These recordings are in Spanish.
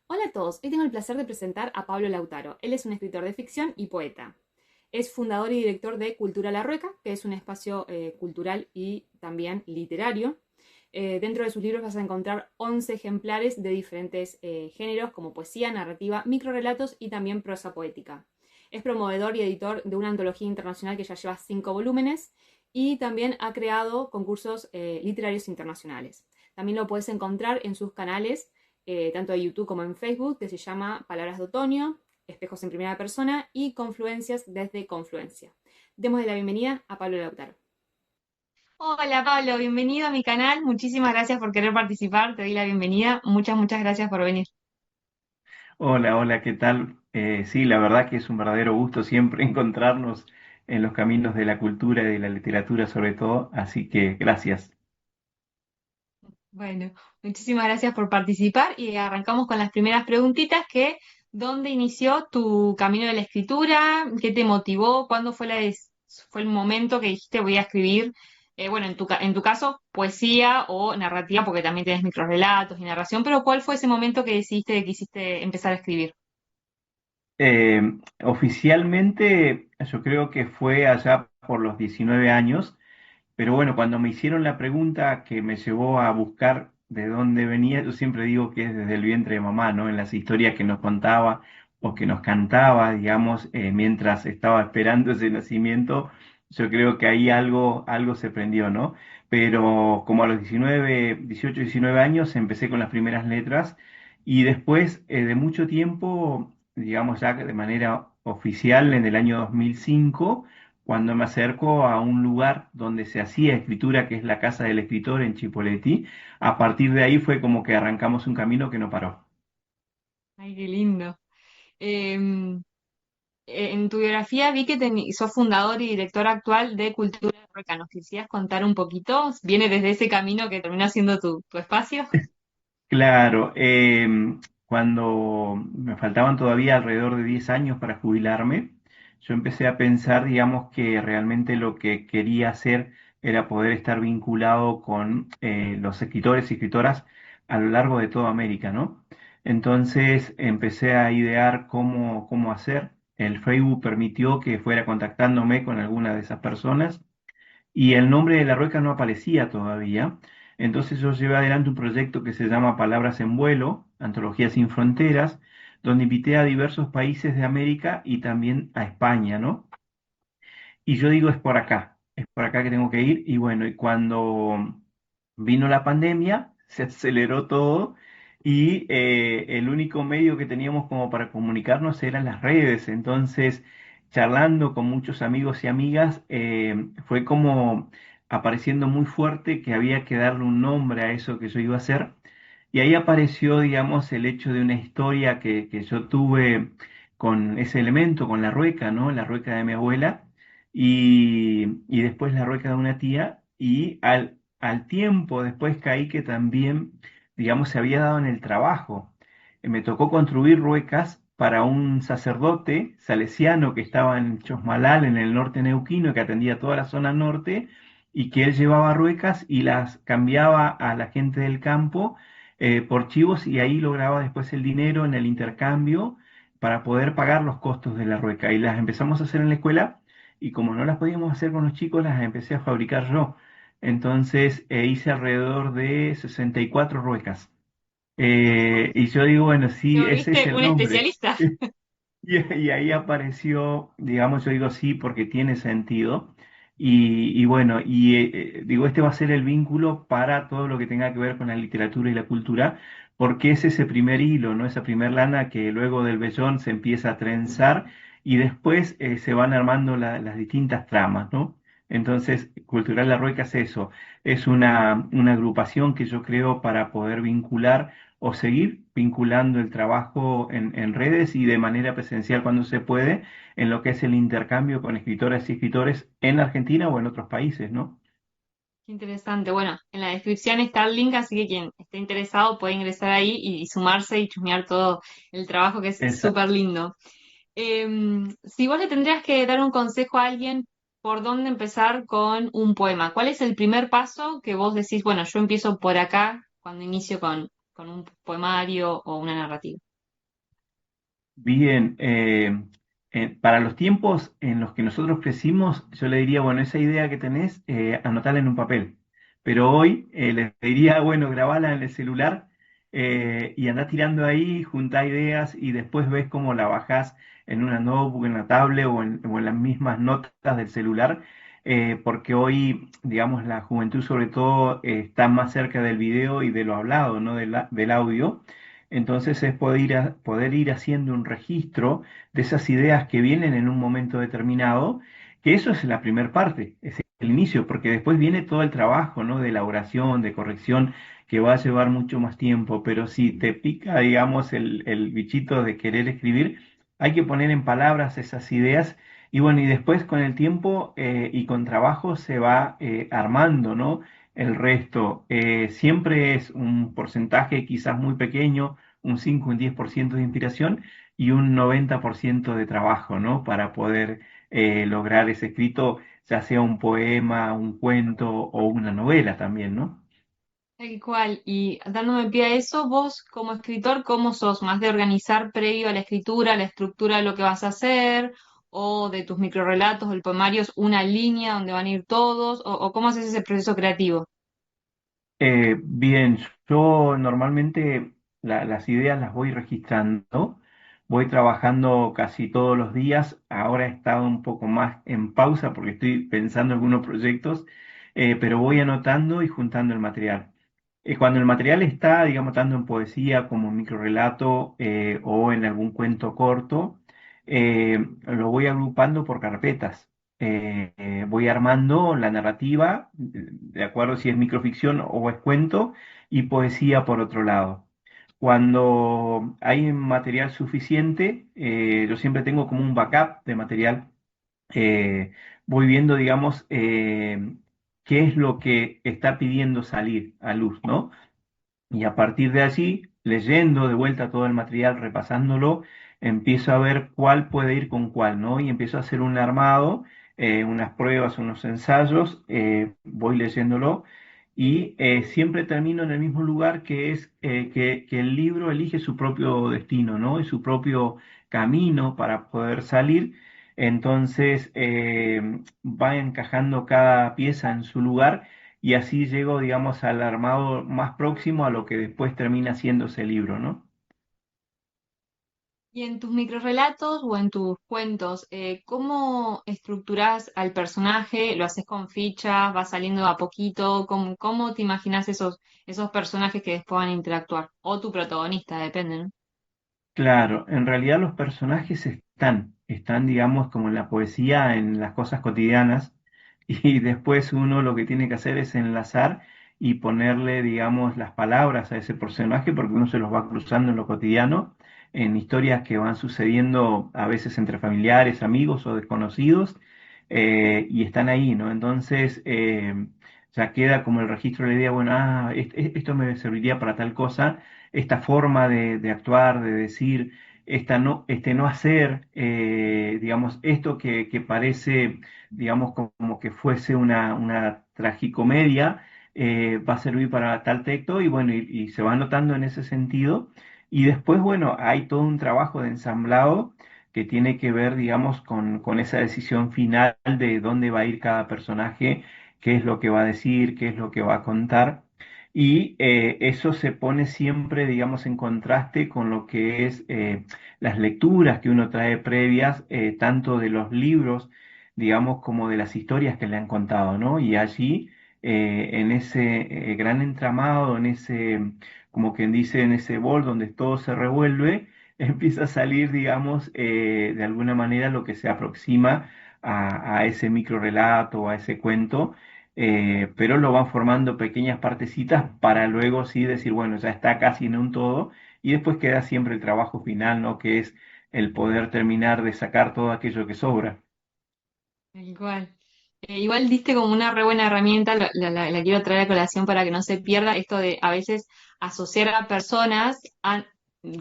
Hola a todos, hoy tengo el placer de presentar a Pablo Lautaro. Él es un escritor de ficción y poeta. Es fundador y director de Cultura La Rueca, que es un espacio cultural y también literario. Dentro de sus libros vas a encontrar 11 ejemplares de diferentes géneros como poesía, narrativa, microrelatos y también prosa poética. Es promovedor y editor de una antología internacional que ya lleva 5 volúmenes y también ha creado concursos literarios internacionales. También lo puedes encontrar en sus canales tanto de YouTube como en Facebook, que se llama Palabras de Otoño, Espejos en Primera Persona y Confluencias desde Confluencia. Demos la bienvenida a Pablo Lautaro. Hola Pablo, bienvenido a mi canal. Muchísimas gracias por querer participar. Te doy la bienvenida. Muchas gracias por venir. Hola, hola, ¿qué tal? Sí, la verdad que es un verdadero gusto siempre encontrarnos en los caminos de la cultura y de la literatura sobre todo, así que gracias. Bueno, muchísimas gracias por participar y arrancamos con las primeras preguntitas ¿dónde inició tu camino de la escritura? ¿Qué te motivó? ¿Cuándo fue el momento que dijiste voy a escribir? Bueno, en tu caso, poesía o narrativa, porque también tienes microrelatos y narración, pero ¿cuál fue ese momento que decidiste que quisiste empezar a escribir? Eh, Oficialmente yo creo que fue allá por los 19 años. Pero bueno, cuando me hicieron la pregunta que me llevó a buscar de dónde venía, yo siempre digo que es desde el vientre de mamá, ¿no? En las historias que nos contaba o que nos cantaba, digamos, mientras estaba esperando ese nacimiento, yo creo que ahí algo se prendió, ¿no? Pero como a los 19, 18, 19 años empecé con las primeras letras y después de mucho tiempo, digamos ya de manera oficial en el año 2005 cuando me acerco a un lugar donde se hacía escritura, que es la Casa del Escritor en Chipoleti, a partir de ahí fue como que arrancamos un camino que no paró. Ay, qué lindo. Em, en tu biografía vi que sos fundador y director actual de Cultura Roca. ¿Nos quisieras contar un poquito? ¿Viene desde ese camino que terminó siendo tu espacio? Claro, cuando me faltaban todavía alrededor de 10 años para jubilarme, yo empecé a pensar, digamos, que realmente lo que quería hacer era poder estar vinculado con los escritores y escritoras a lo largo de toda América, ¿no? Entonces empecé a idear cómo hacer. El Facebook permitió que fuera contactándome con alguna de esas personas y el nombre de la rueca no aparecía todavía. Entonces yo llevé adelante un proyecto que se llama Palabras en Vuelo, Antología sin Fronteras, donde invité a diversos países de América y también a España, ¿no? Y yo digo, es por acá que tengo que ir. Y bueno, y cuando vino la pandemia, se aceleró todo y el único medio que teníamos como para comunicarnos eran las redes. Entonces, charlando con muchos amigos y amigas, fue como apareciendo muy fuerte que había que darle un nombre a eso que yo iba a hacer. Y ahí apareció, digamos, el hecho de una historia que yo tuve con ese elemento, con la rueca, ¿no? La rueca de mi abuela y después la rueca de una tía y al tiempo después caí que también, digamos, se había dado en el trabajo. Me tocó construir ruecas para un sacerdote salesiano que estaba en Chosmalal, en el norte neuquino, que atendía toda la zona norte y que él llevaba ruecas y las cambiaba a la gente del campo por chivos y ahí lograba después el dinero en el intercambio para poder pagar los costos de la rueca. Y las empezamos a hacer en la escuela y como no las podíamos hacer con los chicos, las empecé a fabricar yo. Entonces hice alrededor de 64 ruecas. Y yo digo, bueno, Te sí, ese es volviste el un nombre. especialista. Y ahí apareció, digamos, yo digo sí, porque tiene sentido. Y bueno, digo, este va a ser el vínculo para todo lo que tenga que ver con la literatura y la cultura, porque es ese primer hilo, ¿no? Esa primer lana que luego del vellón se empieza a trenzar y después se van armando las distintas tramas, ¿no? Entonces, Cultural La Rueca es eso, es una agrupación que yo creo para poder vincular o seguir vinculando el trabajo en redes y de manera presencial cuando se puede en lo que es el intercambio con escritoras y escritores en Argentina o en otros países, ¿no? Qué interesante. Bueno, en la descripción está el link, así que quien esté interesado puede ingresar ahí y sumarse y chusmear todo el trabajo que es Esa- súper lindo. Si vos le tendrías que dar un consejo a alguien por dónde empezar con un poema, ¿cuál es el primer paso que vos decís, bueno, yo empiezo por acá cuando inicio con un poemario o una narrativa? Bien, para los tiempos en los que nosotros crecimos, yo le diría, bueno, esa idea que tenés, anotala en un papel. Pero hoy le diría, bueno, grabala en el celular y andá tirando ahí, juntá ideas y después ves cómo la bajás en una notebook, en la tablet o en las mismas notas del celular, porque hoy, digamos, la juventud sobre todo está más cerca del video y de lo hablado, ¿no? Del audio. Entonces es poder ir haciendo un registro de esas ideas que vienen en un momento determinado, que eso es la primera parte, es el inicio, porque después viene todo el trabajo, ¿no? De elaboración, de corrección, que va a llevar mucho más tiempo, pero si te pica, digamos, el bichito de querer escribir, hay que poner en palabras esas ideas y bueno, y después con el tiempo y con trabajo se va armando, ¿no? El resto siempre es un porcentaje quizás muy pequeño, un 5 un 10% de inspiración y un 90% de trabajo, ¿no? Para poder lograr ese escrito, ya sea un poema, un cuento o una novela también, ¿no? Tal cual. Y dándome pie a eso, vos como escritor, ¿cómo sos? ¿Más de organizar previo a la escritura, la estructura de lo que vas a hacer? ¿O de tus microrelatos, el poemario es una línea donde van a ir todos? ¿O cómo haces ese proceso creativo? Bien, yo normalmente las ideas las voy registrando, voy trabajando casi todos los días, ahora he estado un poco más en pausa porque estoy pensando en algunos proyectos, pero voy anotando y juntando el material. Cuando el material está, digamos, tanto en poesía como en microrelato o en algún cuento corto, lo voy agrupando por carpetas. Voy armando la narrativa, de acuerdo si es microficción o es cuento, y poesía por otro lado. Cuando hay material suficiente, yo siempre tengo como un backup de material. eh, Voy viendo, digamos, qué es lo que está pidiendo salir a luz, ¿no? Y a partir de allí, leyendo de vuelta todo el material, repasándolo, empiezo a ver cuál puede ir con cuál, ¿no? Y empiezo a hacer un armado, unas pruebas, unos ensayos, voy leyéndolo y siempre termino en el mismo lugar que es que el libro elige su propio destino, ¿no? Y su propio camino para poder salir. Entonces, va encajando cada pieza en su lugar y así llego, digamos, al armado más próximo a lo que después termina siendo ese libro, ¿no? Y en tus microrelatos o en tus cuentos, ¿cómo estructurás al personaje? ¿Lo haces con fichas? ¿Va saliendo a poquito? ¿Cómo te imaginas esos personajes que después van a interactuar? O tu protagonista, depende, ¿no? Claro, en realidad los personajes están, digamos, como en la poesía, en las cosas cotidianas, y después uno lo que tiene que hacer es enlazar y ponerle, digamos, las palabras a ese personaje, porque uno se los va cruzando en lo cotidiano, en historias que van sucediendo a veces entre familiares, amigos o desconocidos, y están ahí, ¿no? Entonces, ya queda como el registro de la idea, bueno, esto me serviría para tal cosa esta forma de actuar, de decir, este no hacer, digamos, esto que parece, digamos, como que fuese una tragicomedia, va a servir para tal texto y bueno, y se va notando en ese sentido. Y después, bueno, hay todo un trabajo de ensamblado que tiene que ver, digamos, con esa decisión final de dónde va a ir cada personaje, qué es lo que va a decir, qué es lo que va a contar. Y eso se pone siempre, digamos, en contraste con lo que es las lecturas que uno trae previas, tanto de los libros, digamos, como de las historias que le han contado, ¿no? Y allí, en ese gran entramado, en ese, como quien dice, en ese bol donde todo se revuelve, empieza a salir, digamos, de alguna manera lo que se aproxima a ese micro relato, a ese cuento pero lo van formando pequeñas partecitas para luego sí decir, bueno, ya está casi en un todo, y después queda siempre el trabajo final, ¿no? Que es el poder terminar de sacar todo aquello que sobra. Igual. Igual diste como una re buena herramienta, la quiero traer a colación para que no se pierda esto de a veces asociar a personas a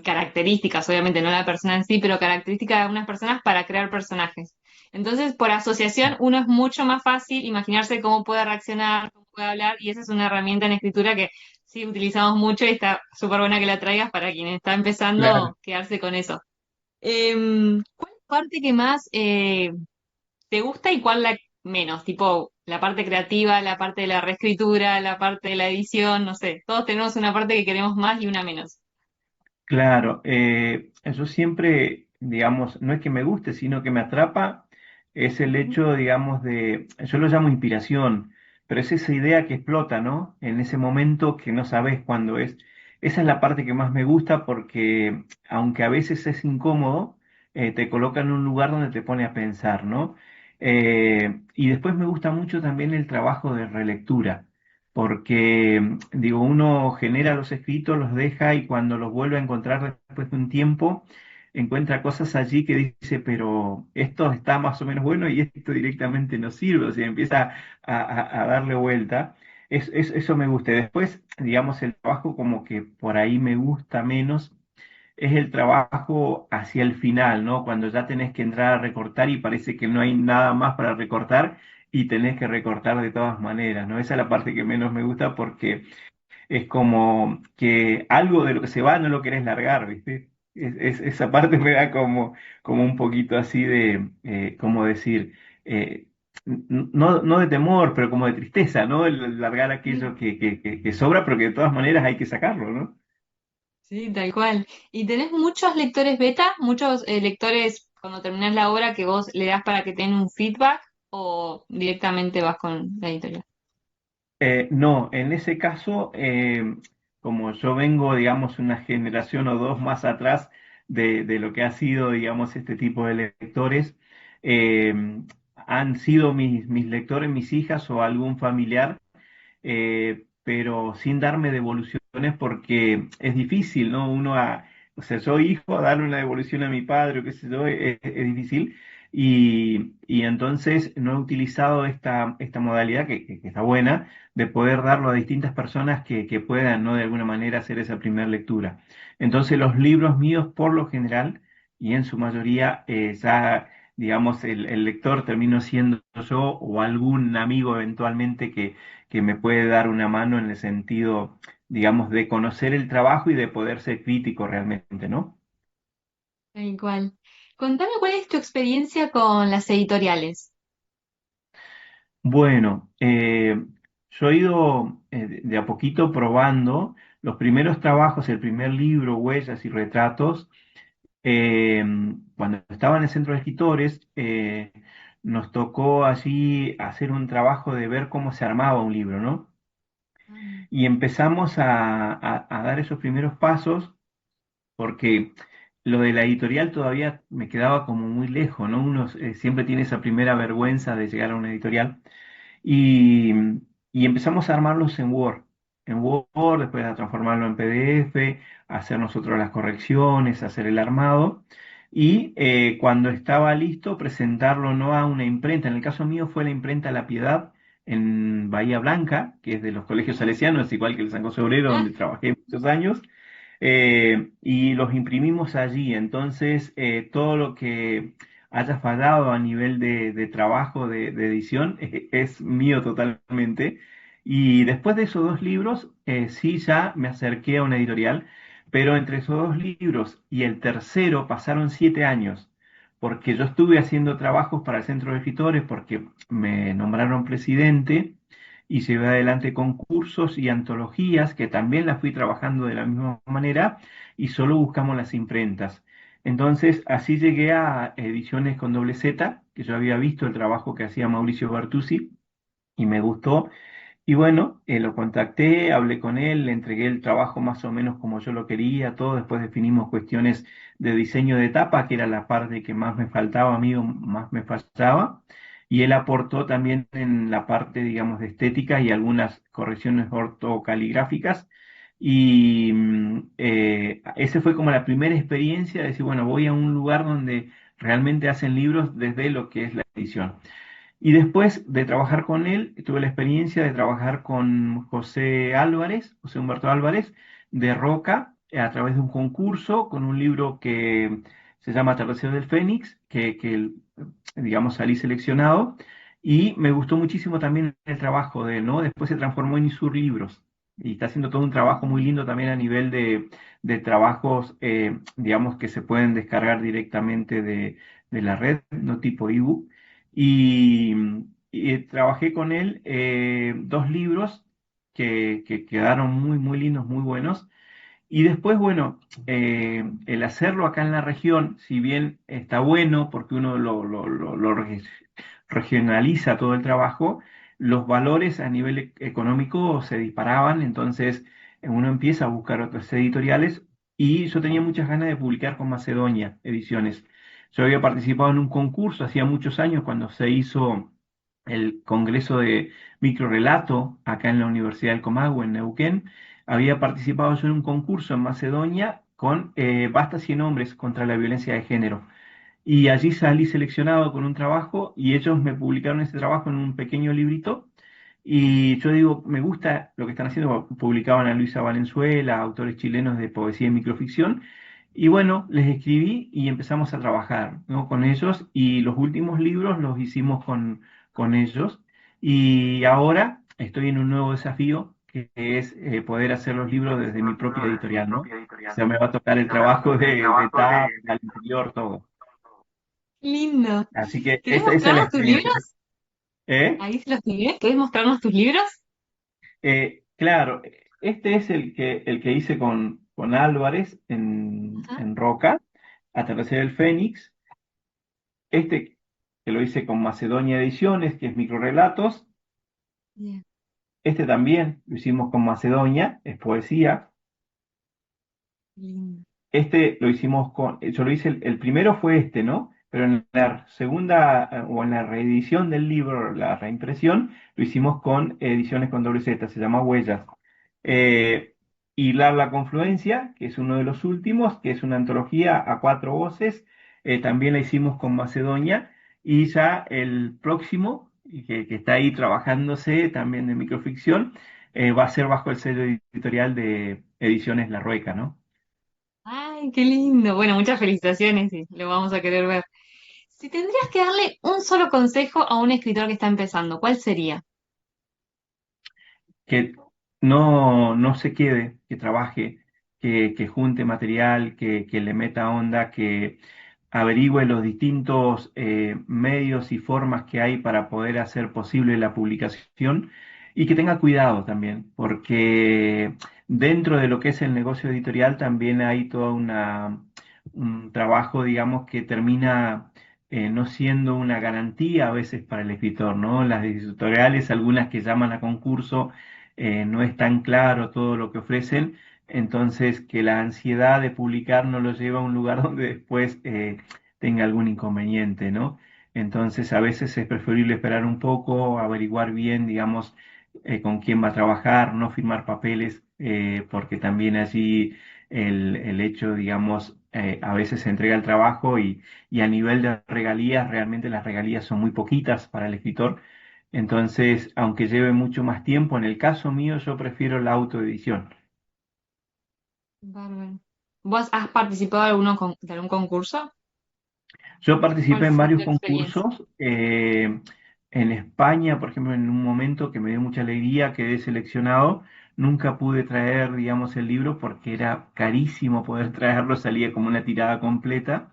características, obviamente no la persona en sí, pero características de algunas personas para crear personajes. Entonces, por asociación, uno es mucho más fácil imaginarse cómo puede reaccionar, cómo puede hablar, y esa es una herramienta en escritura que sí utilizamos mucho y está súper buena que la traigas para quien está Claro. empezando, quedarse con eso. ¿Cuál es la parte que más te gusta y cuál la menos? Tipo, la parte creativa, la parte de la reescritura, la parte de la edición, no sé. Todos tenemos una parte que queremos más y una menos. Claro, yo siempre, digamos, no es que me guste, sino que me atrapa, es el Ujú. hecho, digamos, yo lo llamo inspiración, pero es esa idea que explota, ¿no? En ese momento que no sabes cuándo es. Esa es la parte que más me gusta porque, aunque a veces es incómodo, te coloca en un lugar donde te pone a pensar, ¿no? Y después me gusta mucho también el trabajo de relectura porque digo, uno genera los escritos, los deja y cuando los vuelve a encontrar después de un tiempo, encuentra cosas allí que dice, pero esto está más o menos bueno y esto directamente no sirve, o sea, empieza a darle vuelta. Eso me gusta. Después, digamos, el trabajo como que por ahí me gusta menos es el trabajo hacia el final, ¿no? Cuando ya tenés que entrar a recortar y parece que no hay nada más para recortar y tenés que recortar de todas maneras, ¿no? Esa es la parte que menos me gusta porque es como que algo de lo que se va no lo querés largar, ¿viste? Esa parte me da como un poquito así de, ¿cómo decir? Eh, no de temor, pero como de tristeza, ¿no? El largar aquello que sobra, pero que de todas maneras hay que sacarlo, ¿no? Sí, tal cual. ¿Y tenés muchos lectores beta? ¿Muchos lectores cuando terminás la obra que vos le das para que tengan un feedback o directamente vas con la editorial? No, en ese caso, como yo vengo, digamos, una generación o dos más atrás de lo que ha sido, digamos, este tipo de lectores, eh, han sido mis lectores, mis hijas o algún familiar, pero sin darme devoluciones porque es difícil, ¿no? O sea, soy hijo, darle una devolución a mi padre, o qué sé yo, es difícil. Y entonces no he utilizado esta modalidad que está buena de poder darlo a distintas personas que puedan, ¿no? De alguna manera hacer esa primera lectura. Entonces los libros míos, por lo general, y en su mayoría, ya, digamos, el lector termino siendo yo o algún amigo eventualmente que me puede dar una mano en el sentido, digamos, de conocer el trabajo y de poder ser crítico realmente, ¿no? Tal cual. Contame cuál es tu experiencia con las editoriales. Bueno, yo he ido de a poquito probando los primeros trabajos, el primer libro, Huellas y Retratos. eh, Cuando estaba en el centro de escritores, nos tocó allí hacer un trabajo de ver cómo se armaba un libro, ¿no? Mm. Y empezamos a dar esos primeros pasos porque lo de la editorial todavía me quedaba como muy lejos, ¿no? Uno siempre tiene esa primera vergüenza de llegar a una editorial. Y, y empezamos a armarlos en Word, después a transformarlo en PDF, hacer nosotros las correcciones, hacer el armado. Y cuando estaba listo, presentarlo no a una imprenta. En el caso mío fue la imprenta La Piedad en Bahía Blanca, que es de los colegios salesianos, igual que el San José Obrero, Ah, donde trabajé muchos años. Y los imprimimos allí. Entonces, todo lo que haya fallado a nivel de trabajo, de edición, es mío totalmente. Y después de esos dos libros, sí ya me acerqué a una editorial, pero entre esos dos libros y el tercero pasaron 7 años, porque yo estuve haciendo trabajos para el Centro de Escritores, porque me nombraron presidente y llevé adelante concursos y antologías que también las fui trabajando de la misma manera y solo buscamos las imprentas. Entonces, así llegué a Ediciones con doble Z, que yo había visto el trabajo que hacía Mauricio Bertuzzi y me gustó. Y bueno, lo contacté, hablé con él, le entregué el trabajo más o menos como yo lo quería, todo. Después definimos cuestiones de diseño de tapa, que era la parte que más me faltaba a mí o más me fallaba. Y él aportó también en la parte, digamos, de estética y algunas correcciones ortocaligráficas. Y esa fue como la primera experiencia de decir, bueno, voy a un lugar donde realmente hacen libros desde lo que es la edición. Y después de trabajar con él, tuve la experiencia de trabajar con José Álvarez, José Humberto Álvarez, de Roca, a través de un concurso, con un libro que se llama Atardecer del Fénix, digamos, salí seleccionado, y me gustó muchísimo también el trabajo de él, ¿no? Después se transformó en Isur Libros. y está haciendo todo un trabajo muy lindo también a nivel de trabajos, digamos, que se pueden descargar directamente de la red, no tipo ebook. Y, y trabajé con él dos libros que quedaron muy, muy lindos, muy buenos. Y después, bueno, el hacerlo acá en la región, si bien está bueno porque uno regionaliza todo el trabajo, los valores a nivel económico se disparaban, entonces uno empieza a buscar otras editoriales y yo tenía muchas ganas de publicar con Macedonia Ediciones. Yo había participado en un concurso hacía muchos años cuando se hizo el Congreso de Microrelato acá en la Universidad del Comahue, en Neuquén. Había participado yo en un concurso en Macedonia con Basta 100 hombres contra la violencia de género. Y allí salí seleccionado con un trabajo y ellos me publicaron ese trabajo en un pequeño librito. Y yo digo, me gusta lo que están haciendo. Publicaban a Luisa Valenzuela, autores chilenos de poesía y microficción. Y bueno, les escribí y empezamos a trabajar, ¿no? Con ellos y los últimos libros los hicimos con ellos. Y ahora estoy en un nuevo desafío que es poder hacer los libros desde mi propia editorial, ¿no? O sea, me va a tocar el trabajo de tapa, al interior, todo. Lindo. Así que ¿Querés esa es la mostrarnos tus experiencia. libros? ¿Eh? Ahí se los tiré. ¿Querés mostrarnos tus libros? Claro, este es el que hice con Álvarez Ajá. en Roca, Atardecer el Fénix. Este que lo hice con Macedonia Ediciones, que es microrelatos. Bien, Este también lo hicimos con Macedonia, es poesía. lindo. Este lo hicimos yo lo hice, el primero fue este, ¿no? Pero en la segunda o en la reedición del libro, la reimpresión, lo hicimos con ediciones con doble Z, se llama Huellas. Eh, la Confluencia, que es uno de los últimos, que es una antología a cuatro voces, también la hicimos con Macedonia. Y ya el próximo, y que está ahí trabajándose también de microficción, va a ser bajo el sello editorial de Ediciones La Rueca, ¿no? Ay, qué lindo. Bueno, muchas felicitaciones y lo vamos a querer ver. Si tendrías que darle un solo consejo a un escritor que está empezando, ¿cuál sería? Que no se quede, que trabaje, que junte material, que le meta onda, que averigüe los distintos medios y formas que hay para poder hacer posible la publicación y que tenga cuidado también, porque dentro de lo que es el negocio editorial también hay un trabajo, digamos, que termina no siendo una garantía a veces para el escritor, ¿no? Las editoriales, algunas que llaman a concurso, no es tan claro todo lo que ofrecen, entonces que la ansiedad de publicar no lo lleva a un lugar donde después tenga algún inconveniente, ¿no? Entonces a veces es preferible esperar un poco, averiguar bien, digamos, con quién va a trabajar, no firmar papeles, porque también allí el hecho, digamos, a veces se entrega el trabajo y a nivel de regalías, realmente las regalías son muy poquitas para el escritor. Entonces, aunque lleve mucho más tiempo, en el caso mío yo prefiero la autoedición. Bárbaro. ¿Vos has participado de algún concurso? Yo ¿Cuál participé en fue tu varios experiencia? concursos. En España, por ejemplo, en un momento que me dio mucha alegría, quedé seleccionado. Nunca pude traer, digamos, el libro porque era carísimo poder traerlo, salía como una tirada completa.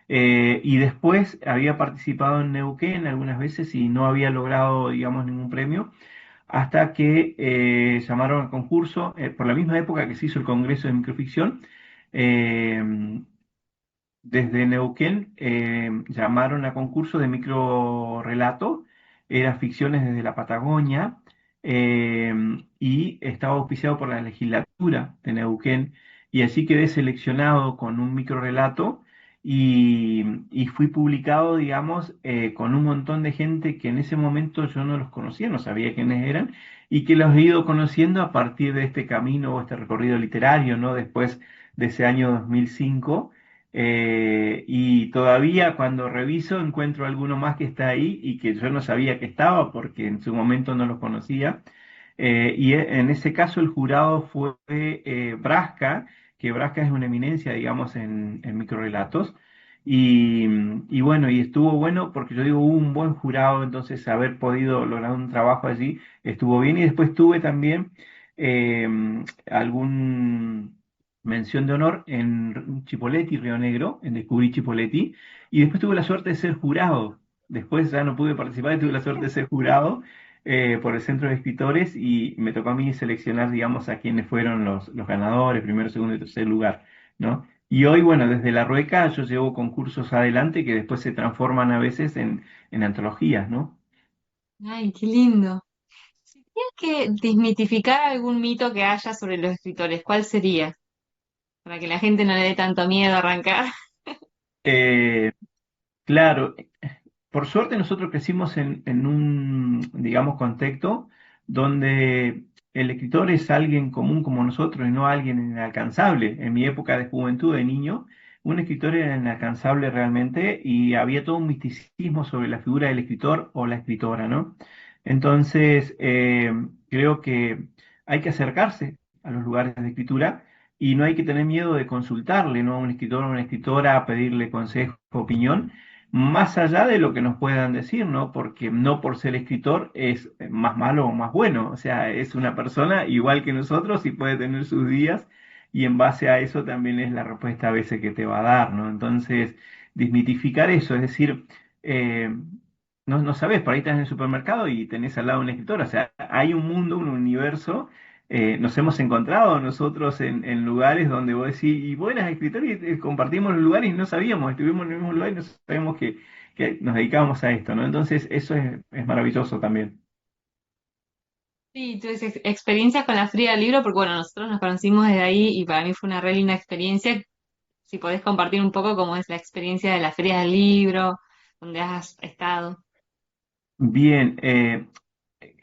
Y después había participado en Neuquén algunas veces y no había logrado, digamos, ningún premio. Hasta que llamaron al concurso, por la misma época que se hizo el Congreso de Microficción, eh, desde Neuquén llamaron a concurso de microrelato, eran ficciones desde la Patagonia, eh, y estaba auspiciado por la legislatura de Neuquén, y así quedé seleccionado con un microrelato y fui publicado, digamos, con un montón de gente que en ese momento yo no los conocía, no sabía quiénes eran, y que los he ido conociendo a partir de este camino o este recorrido literario, ¿no? Después de ese año 2005. Y todavía cuando reviso encuentro alguno más que está ahí y que yo no sabía que estaba porque en su momento no los conocía. En ese caso el jurado fue Brasca, que Brasca es una eminencia, digamos, en microrelatos. Y bueno, y estuvo bueno porque yo digo, hubo un buen jurado, entonces haber podido lograr un trabajo allí estuvo bien. Y después tuve también eh, algún mención de honor en Chipoleti, Río Negro, en Descubrí Chipoleti, y después tuve la suerte de ser jurado. Después ya no pude participar y tuve la suerte de ser jurado por el Centro de Escritores y me tocó a mí seleccionar, digamos, a quienes fueron los ganadores, primero, segundo y tercer lugar, ¿no? Y hoy, bueno, desde la Rueca yo llevo concursos adelante que después se transforman a veces en antologías, ¿no? Ay, qué lindo. Si tienes que desmitificar algún mito que haya sobre los escritores, ¿cuál sería? Para que la gente no le dé tanto miedo a arrancar. Eh, claro, por suerte nosotros crecimos en un, digamos, contexto donde el escritor es alguien común como nosotros y no alguien inalcanzable. En mi época de juventud, de niño, un escritor era inalcanzable realmente y había todo un misticismo sobre la figura del escritor o la escritora, ¿no? Entonces, creo que hay que acercarse a los lugares de escritura y no hay que tener miedo de consultarle, ¿no? A un escritor o una escritora, a pedirle consejo, opinión más allá de lo que nos puedan decir, ¿no? Porque no por ser escritor es más malo o más bueno, o sea, es una persona igual que nosotros y puede tener sus días y en base a eso también es la respuesta a veces que te va a dar, ¿no? Entonces, desmitificar eso, es decir, eh, no sabes, por ahí estás en el supermercado y tenés al lado un escritor, o sea, hay un mundo, un universo. Nos hemos encontrado nosotros en lugares donde vos decís, y buenas escritores, y compartimos los lugares y no sabíamos, estuvimos en el mismo lugar y no sabíamos que nos dedicábamos a esto, ¿no? Entonces, eso es maravilloso también. Sí, tuve experiencias con la Feria del Libro, porque bueno, nosotros nos conocimos desde ahí y para mí fue una re linda experiencia. Si podés compartir un poco cómo es la experiencia de la Feria del Libro, donde has estado. Bien,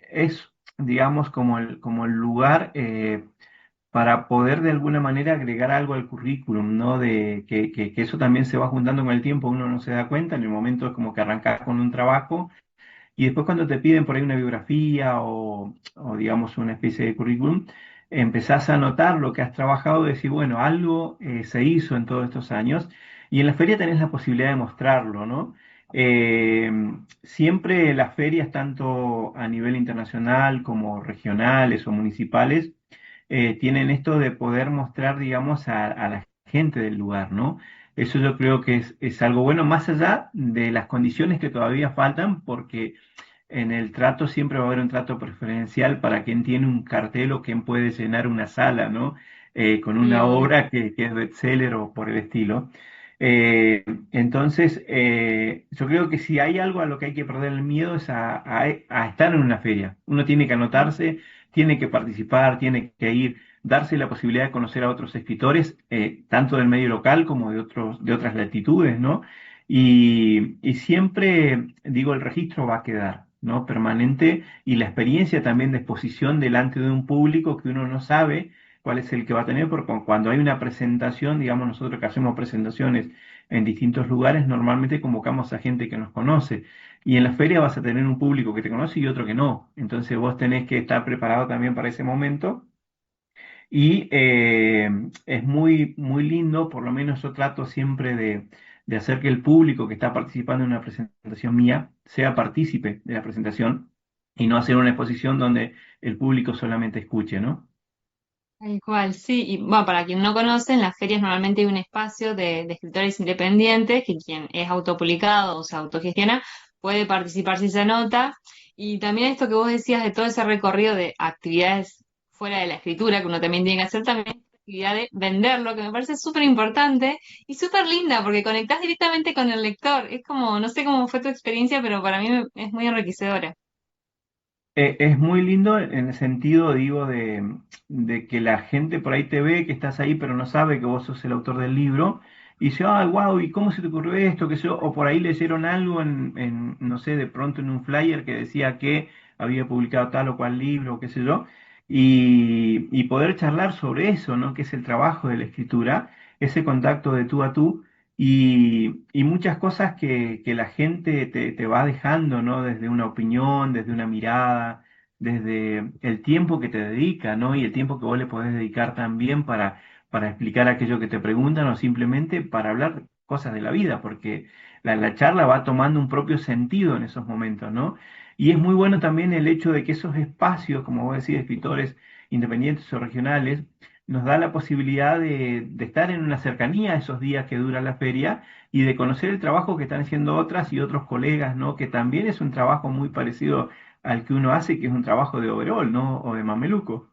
es, digamos, como el lugar para poder de alguna manera agregar algo al currículum, ¿no? De que eso también se va juntando con el tiempo, uno no se da cuenta, en el momento es como que arrancas con un trabajo. Y después cuando te piden por ahí una biografía o digamos una especie de currículum, empezás a notar lo que has trabajado y decir, bueno, algo se hizo en todos estos años y en la feria tenés la posibilidad de mostrarlo, ¿no? Eh, Siempre las ferias, tanto a nivel internacional como regionales o municipales, tienen esto de poder mostrar, digamos, a la gente del lugar, ¿no? Eso yo creo que es algo bueno, más allá de las condiciones que todavía faltan, porque en el trato siempre va a haber un trato preferencial para quien tiene un cartel o quien puede llenar una sala, ¿no? Con Sí, una obvio. obra que es bestseller o por el estilo. Entonces, yo creo que si hay algo a lo que hay que perder el miedo es a estar en una feria. Uno tiene que anotarse, tiene que participar, tiene que ir, darse la posibilidad de conocer a otros escritores, tanto del medio local como de otras latitudes, ¿no? Y siempre, digo, el registro va a quedar, ¿no? Permanente y la experiencia también de exposición delante de un público que uno no sabe cuál es el que va a tener, porque cuando hay una presentación, digamos, nosotros que hacemos presentaciones en distintos lugares, normalmente convocamos a gente que nos conoce. Y en la feria vas a tener un público que te conoce y otro que no. Entonces vos tenés que estar preparado también para ese momento y es muy lindo, por lo menos yo trato siempre de hacer que el público que está participando en una presentación mía sea partícipe de la presentación y no hacer una exposición donde el público solamente escuche, ¿no? Tal cual, sí. Y bueno, para quien no conoce, en las ferias normalmente hay un espacio de escritores independientes que quien es autopublicado o se autogestiona puede participar si se anota. Y también esto que vos decías de todo ese recorrido de actividades fuera de la escritura que uno también tiene que hacer, también la actividad de venderlo, que me parece súper importante y súper linda porque conectás directamente con el lector. Es como, no sé cómo fue tu experiencia, pero para mí es muy enriquecedora. Es muy lindo en el sentido, digo, de que la gente por ahí te ve que estás ahí, pero no sabe que vos sos el autor del libro, y dice, ah, wow, ¿y cómo se te ocurrió esto? Que yo, o por ahí leyeron algo no sé, de pronto en un flyer que decía que había publicado tal o cual libro, qué sé yo, y poder charlar sobre eso, ¿no? Que es el trabajo de la escritura, ese contacto de tú a tú. Y muchas cosas que la gente te va dejando, ¿no? Desde una opinión, desde una mirada, desde el tiempo que te dedica, ¿no? Y el tiempo que vos le podés dedicar también para explicar aquello que te preguntan o simplemente para hablar cosas de la vida, porque la charla va tomando un propio sentido en esos momentos, ¿no? Y es muy bueno también el hecho de que esos espacios, como vos decís, escritores independientes o regionales, nos da la posibilidad de estar en una cercanía esos días que dura la feria y de conocer el trabajo que están haciendo otras y otros colegas, ¿no? Que también es un trabajo muy parecido al que uno hace, que es un trabajo de overol, ¿no? O de mameluco.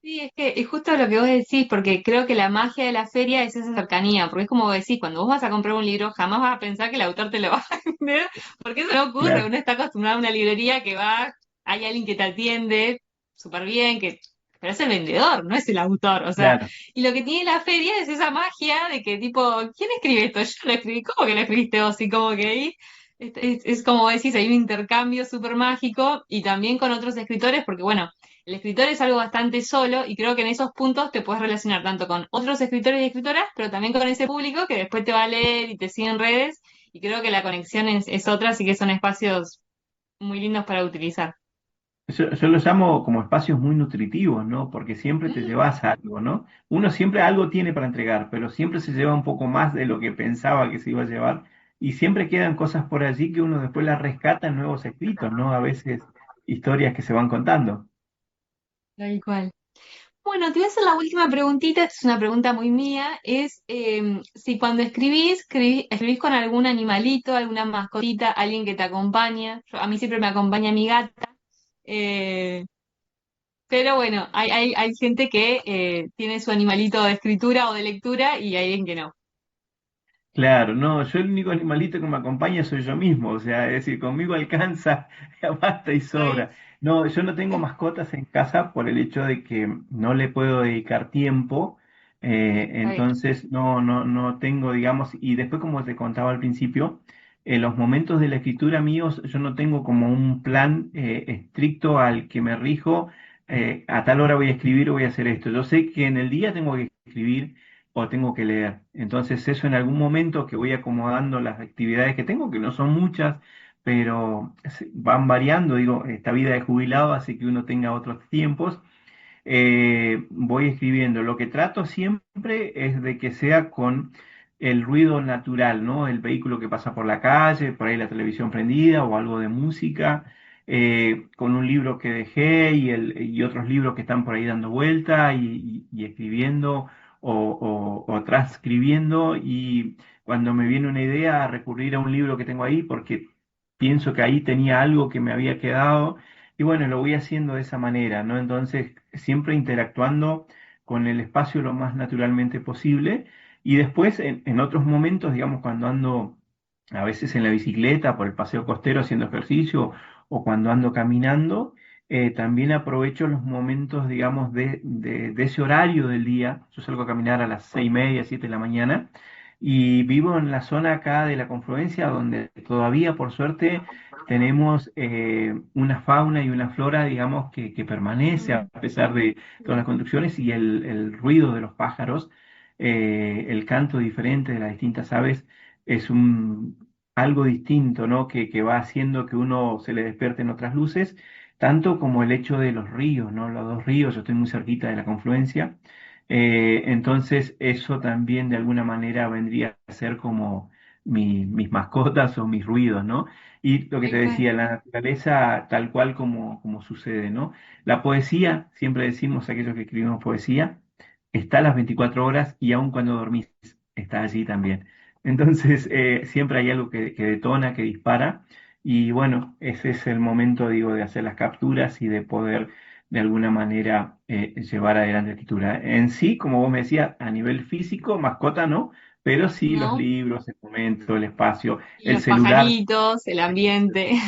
Sí, es que es justo lo que vos decís, porque creo que la magia de la feria es esa cercanía, porque es como vos decís, cuando vos vas a comprar un libro, jamás vas a pensar que el autor te lo va a vender, porque eso no ocurre, Claro, uno está acostumbrado a una librería que va, hay alguien que te atiende súper bien, pero es el vendedor, no es el autor, o sea, claro. y lo que tiene la feria es esa magia de que tipo, ¿quién escribe esto? Yo lo escribí, ¿cómo que lo escribiste vos? Y como que ahí es como decís, hay un intercambio súper mágico y también con otros escritores, porque bueno, el escritor es algo bastante solo y creo que en esos puntos te puedes relacionar tanto con otros escritores y escritoras, pero también con ese público que después te va a leer y te sigue en redes y creo que la conexión es otra, así que son espacios muy lindos para utilizar. Yo lo llamo como espacios muy nutritivos, ¿no? Porque siempre te Mm, llevas algo, ¿no? Uno siempre algo tiene para entregar, pero siempre se lleva un poco más de lo que pensaba que se iba a llevar y siempre quedan cosas por allí que uno después las rescata en nuevos escritos, ¿no? A veces historias que se van contando. tal cual. Bueno, te voy a hacer la última preguntita, esta es una pregunta muy mía, es si cuando escribís con algún animalito, alguna mascotita, alguien que te acompaña. A mí siempre me acompaña mi gata. eh, Pero bueno, hay gente que tiene su animalito de escritura o de lectura y hay alguien que no. Claro, no, yo el único animalito que me acompaña soy yo mismo, o sea, es decir, conmigo alcanza, basta y Ay, sobra. No, yo no tengo mascotas en casa por el hecho de que no le puedo dedicar tiempo, está bien. entonces no tengo, digamos, y después como te contaba al principio, en los momentos de la escritura míos, yo no tengo como un plan estricto al que me rijo, a tal hora voy a escribir o voy a hacer esto. Yo sé que en el día tengo que escribir o tengo que leer. Entonces eso en algún momento que voy acomodando las actividades que tengo, que no son muchas, pero van variando, digo, esta vida de jubilado hace que uno tenga otros tiempos, voy escribiendo. Lo que trato siempre es de que sea con el ruido natural, ¿no? El vehículo que pasa por la calle, por ahí la televisión prendida o algo de música, con un libro que dejé y otros libros que están por ahí dando vuelta y escribiendo o transcribiendo y cuando me viene una idea recurrir a un libro que tengo ahí porque pienso que ahí tenía algo que me había quedado y bueno, lo voy haciendo de esa manera, ¿no? Entonces, siempre interactuando con el espacio lo más naturalmente posible. Y después, en otros momentos, digamos, cuando ando a veces en la bicicleta por el paseo costero haciendo ejercicio o cuando ando caminando, también aprovecho los momentos, digamos, de ese horario del día. Yo salgo a caminar a las 6:30, 7 de la mañana. Y vivo en la zona acá de la confluencia, donde todavía, por suerte, tenemos una fauna y una flora, digamos, que permanece a Mm, pesar de todas las construcciones y el ruido de los pájaros, el canto diferente de las distintas aves es algo distinto, ¿no? Que va haciendo que uno se le despierten otras luces, tanto como el hecho de los ríos, ¿no? Los dos ríos, yo estoy muy cerquita de la confluencia, entonces eso también de alguna manera vendría a ser como mis mascotas o mis ruidos, ¿no? Y lo que te tal cual. decía, la naturaleza tal cual como sucede, ¿no? La poesía, siempre decimos aquellos que escribimos poesía, está a las 24 horas y aun cuando dormís, está allí también. Entonces, siempre hay algo que detona, que dispara, y bueno, ese es el momento, digo, de hacer las capturas y de poder de alguna manera llevar adelante la escritura. En sí, como vos me decías, a nivel físico, mascota no, pero sí los ¿No? libros, el momento, el espacio, Y el los celular. pajaritos, el ambiente.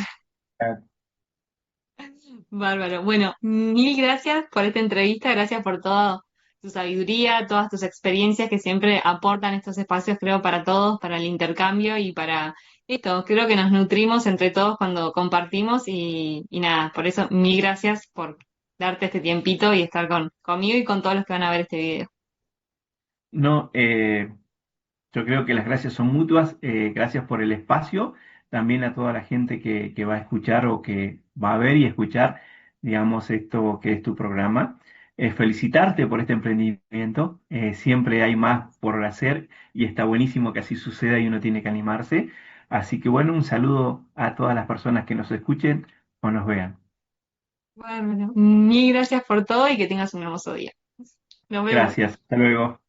Bárbaro. Bueno, mil gracias por esta entrevista, gracias por toda tu sabiduría, todas tus experiencias que siempre aportan estos espacios, creo, para todos, para el intercambio y para esto. Creo que nos nutrimos entre todos cuando compartimos y nada, por eso mil gracias por darte este tiempito y estar conmigo y con todos los que van a ver este video. No, yo creo que las gracias son mutuas. Gracias por el espacio. También a toda la gente que va a escuchar o que va a ver y escuchar, digamos, esto que es tu programa. Felicitarte por este emprendimiento. Siempre hay más por hacer y está buenísimo que así suceda y uno tiene que animarse. Así que bueno, un saludo a todas las personas que nos escuchen o nos vean. Bueno, mil gracias por todo y que tengas un hermoso día. Nos vemos. Gracias, hasta luego.